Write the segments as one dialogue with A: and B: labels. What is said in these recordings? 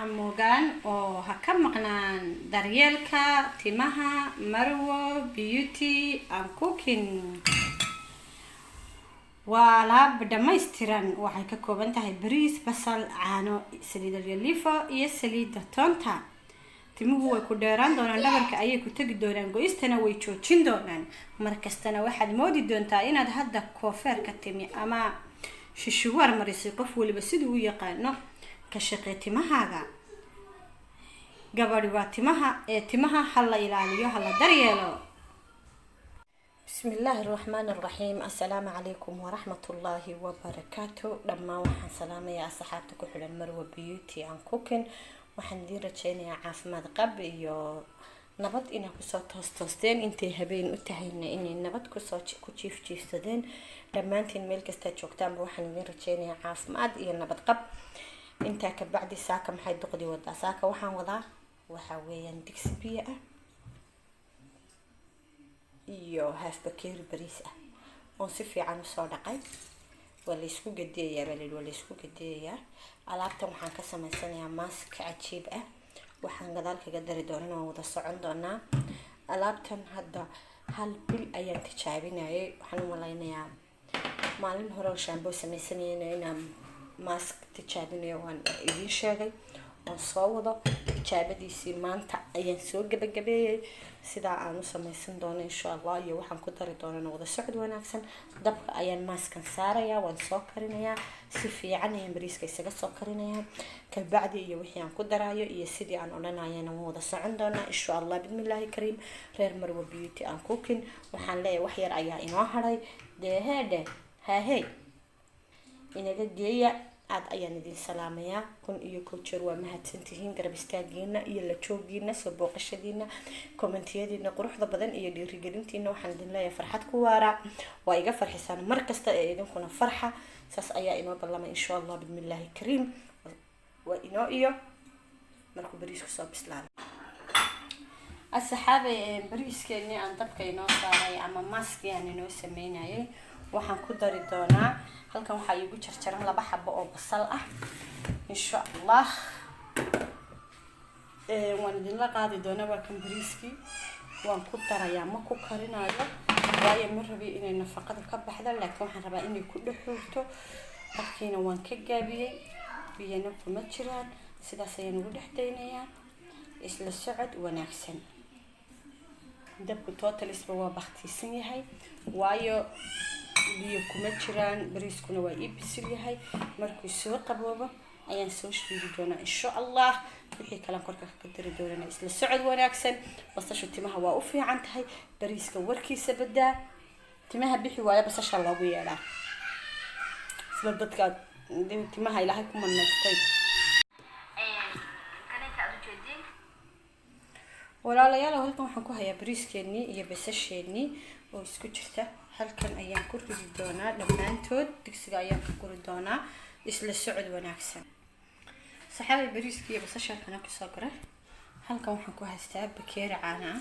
A: hamuugaan oo ha ka maqnaan daryeelka timaha Marwo Beauty and Cooking. waa alaab dhammaystiran waxay ka kooban tahay bariis, basal, caano, saliid olyolifo iyo saliidda toonta. timuhu way ku dheeraan doonaan, dhabarka ayay ku tagi doonaan, go'istana way joojin doonaan. markastana waxaad moodi doontaa inaad hadda koofeerka timi ama shishuwar marisay, qof waliba siduu u yaqaano ka shaqee timahaaga. gabadhi waa timaha hala ilaaliyo, hala daryeelo. بسم الله الرحمن الرحيم. السلام عليكم ورحمة الله وبركاته. لما وحن سلام يا صحابتك وحول مروة بيوتي عن كوكين. وحن دير رجينا عافماد قب يو نبض إنا كسو توستين انتي هبين اتهينا اني نبض كسو كوشيف جيستدين لما انتي الميلك استاجوكتان بوحن دير رجينا عافماد إيا نبض قب انتا كبعد ساكا محايد دقدي ودا ساكا وحن وضع وحاويا ديكس بيئة iyo half bakeeri bariis ah oo si fiican u soo dhaqay. wala isku gadeeyaa alaabtan waxaan ka sameysanayaa mask cajiib ah. waxaan gadaal kaga dari doonaa oo wada socon doonaa. alaabtan hadda hal bil ayaan tijaabinayay. waxaan u maleynayaa maalin hore oo shaamboo sameysanayay inaan mask tijaabinayo waan idin sheegay oo soo wado tijaabadiisii maanta ayaan soo gabagabeeyay sidaa aan u sameysan doono insha Allah. iyo waxaan ku dari doonaa wada socod wanaagsan. dabka ayaan maaskan saarayaa, waan soo karinayaa si fiican ayaan bariiska isaga soo karinayaa. kabacdi iyo wixii aan ku daraayo iyo sidii aan oranayana wada socon doonaa insha Allah bismillaahi kariim. reer Marwo Beauty and Cooking waxaan leeyahay wax yar ayaa inoo haray. hey inaga geeya aad ayaan idin salaamayaa. kun iyo kuljeer waa mahadsantihiin garab istaagiina iyo la joogiina, soo booqashadiina, kommentiyadiina quruxda badan iyo dhiirigelintiina. waxaan idin leeyahay farxad ku waara, waa iga farxisaan markasta ee idinkuna farxa. saas ayaa inoo ballama insha Allah bismillaahi kariim. waa inoo iyo markuu bariisku soo bislaado. asxaabay bariiskeeni aan dabka inoo saaray ama maski aan inoo sameynayay waxaan ku dari doonaa halkan waxaa igu jarjaran 2 xabo oo basal ah insha Allah. waan idin la qaadi doonaa waa kan bariiskii waan ku darayaa, ma ku karinayo waayo ma rabi inay nafaqada ka baxdo, laakiin waxaan rabaa inay ku dhaxoorto. markiina waan ka gaabiyay, biyana kuma jiraan, sidaas ayaan ugu dhaxdaynayaa. isla socod wanaagsan. dabku totalisba waa bakhtiisan yahay waayo biyo kuma jiraan, bariiskuna waa ii bisil yahay. markuu soo qaboobo ayaan soo shiidi doonaa insha Allah. wixii kale korka ka dari doonaa isla socod wanaagsan. basasha timaha waa u fiican tahay, bariiska warkiisa badaa. timaha bixi waaya basasha loogu yeelaa sida dadka timaha Ilaahay ku manaystay. walaalayaal halkan waxaan ku hayaa bariiskeeni iyo basasheeni oo isku jirta. halkan ayaan ku ridi doonaa dhamaantood, digsiga ayaan ku guri doonaa. isla socod wanaagsan. saxaabay bariiska iyo basasha halkan ku soo garay. halkan waxaan ku haystaa bakeeri caano ah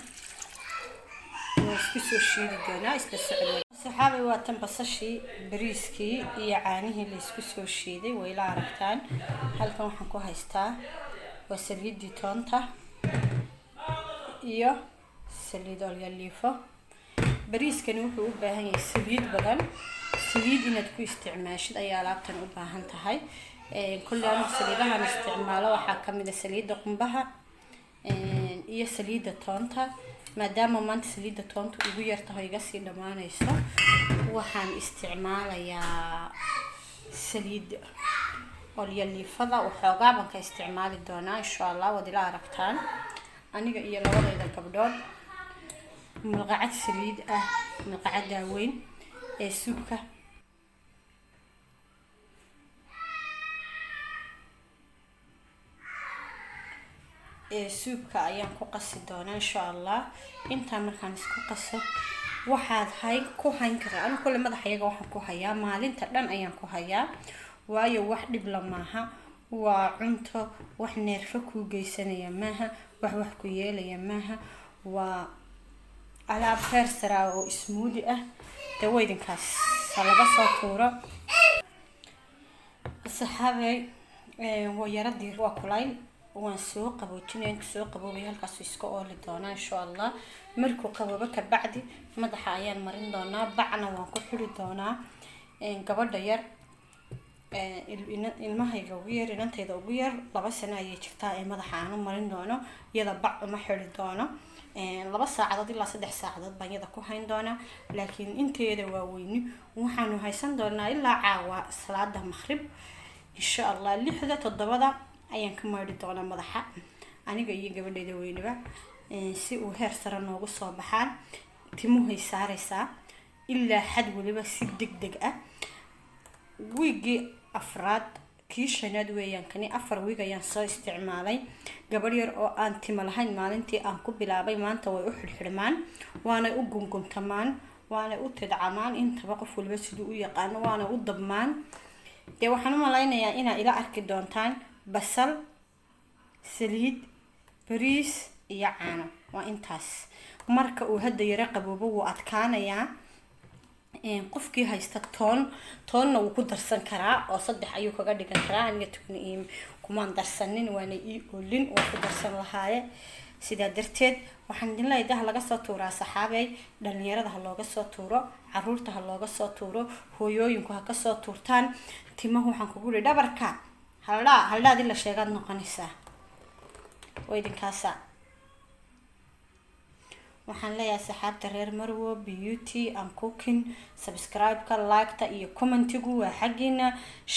A: oo isku soo shiidi doonaa. isla socod wanaagsan. saxaabay waa tan basashii, bariiskii iyo caanihii la isku soo shiiday way la aragtaan. halkan waxaan ku haystaa waa saliidii toonta iyo saliid olyolifo. bariiskani wuxuu u baahan yahay saliid badan. saliid inaad ku isticmaashid ayaa alaabtan u baahan tahay. kulli aan saliidahan isticmaalo waxaa kamid ah saliidda qumbaha iyo saliidda toonta. maadaama maanta saliidda toonta ugu yartahay iga sii dhamaanayso waxaan isticmaalayaa saliid olyolifada. waxoogaa baan ka isticmaali doonaa insha Allah. wad ila aragtaan aniga iyo labadayda gabdhood. malqacad saliid ah, malqacada weyn ee suubka ayaan ku qasi doonaa insha Allah. inta markaan isku qaso waxaad ku hayn karaa. anigu kule madaxayga waxaan ku hayaa maalinta dhan ayaan ku hayaa waayo wax dhib la maaha. waa cunto wax neerfa ku geysanaya maaha, wax ku yeelaya maaha. waa alaab heer sare oo smoothie ah. daweydinkaas laga soo tuuro. saxaabay waa yaradii waa kulayl waan soo qaboojinaya soo qaboobay halkaas iska ooli doonaa insha Allah markuu qaboobo ka bacdi madaxa ayaan marin doonaa bacna waan ku xiri doonaa gabadha yar ilmahayga ugu yar inantayda ugu yar 2 sano ayay jirtaa ee madaxa aan marin doono iyada bac uma xiri doono 2 saacadood ilaa 3 saacadood baan iyada ku hayn doonaa laakiin inteeda waa weyni waxaanu haysan doonaa ilaa caawa salaada maghrib insha Allah 6 7 ayaan ka maari doonaa madaxa aniga iyo gabadheeda weyniba si uu heer sare noogu soo baxaan timuhu saaraysaa ilaa xad waliba si degdeg ah wigi afraad kii shanaad weeyaan kani 4 wiig ayaan soo isticmaalay gabadh yar oo aan timo lahayn maalintii aan ku bilaabay maanta way u xirxirmaan waana u gunguntamaan waana u tidcamaan intaba qof walba sidoo u yaqaan waana u dabmaan de waxaan u malaynayaa inaa ila arki doontaan basal saliid bariis iyo caano waa intaas marka uu hadda yara qaboobo wuu adkaanayaa qofkii haysta toonna wuu ku darsan karaa oo 3 ayuu kaga dhigan karaa aniga tukni kuma darsanin waana oolin oo ku darsan lahaaye sida darteed waxaan idin leeyahay laga soo tuuraa saxaabay dhalinyarada looga soo tuuro caruurta looga soo tuuro hooyooyinku ha ka soo tuurtaan timaha waxaan kugu leeyahay dhabarka haldhaadi la sheegad noqonaysa oo idinkaasa waxaan leeyahay saxaabta reer Marwo Beauty and Cooking subscribe-ka like-ta iyo comment-igu waa xaqiina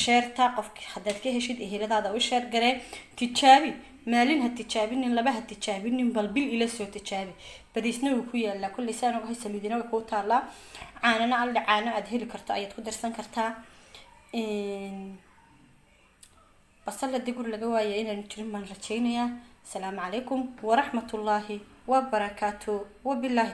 A: share-ta qofka hadaad ka heshid eheladaada u share garee tijaabi maalin ha tijaabinin laba ha tijaabinin bal bil ila soo tijaabi bariisna uu ku yaala kulli saan uga saliidina way ku taala caanana al caano aad heli karto ayaad ku darsan kartaa basal digur laga waayay inaan jirin baan rajaynayaa السلام عليكم ورحمة الله وبركاته وبالله